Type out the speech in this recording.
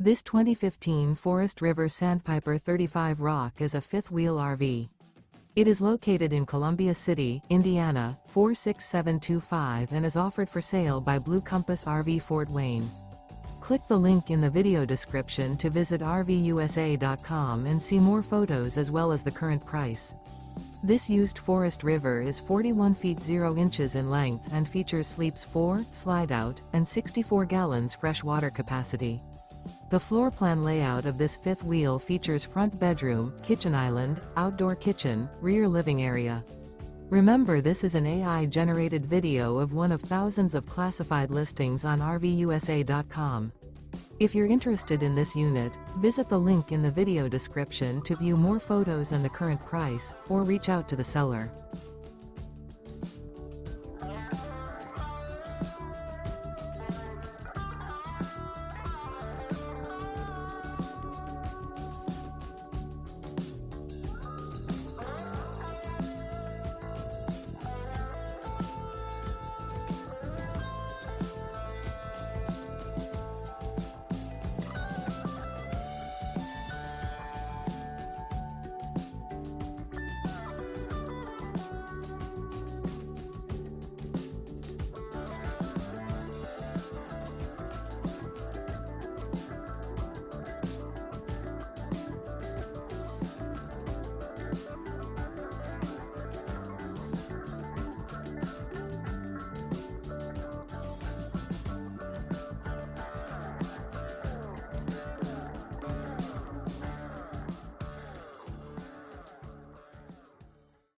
This 2015 Forest River Sandpiper 35 Rock is a fifth-wheel RV. It is located in Columbia City, Indiana, 46725 and is offered for sale by Blue Compass RV Fort Wayne. Click the link in the video description to visit RVUSA.com and see more photos as well as the current price. This used Forest River is 41 feet 0 inches in length and features sleeps 4, slide-out, and 64 gallons fresh water capacity. The floor plan layout of this fifth wheel features front bedroom, kitchen island, outdoor kitchen, rear living area. Remember, this is an AI-generated video of one of thousands of classified listings on RVUSA.com. If you're interested in this unit, visit the link in the video description to view more photos and the current price, or reach out to the seller.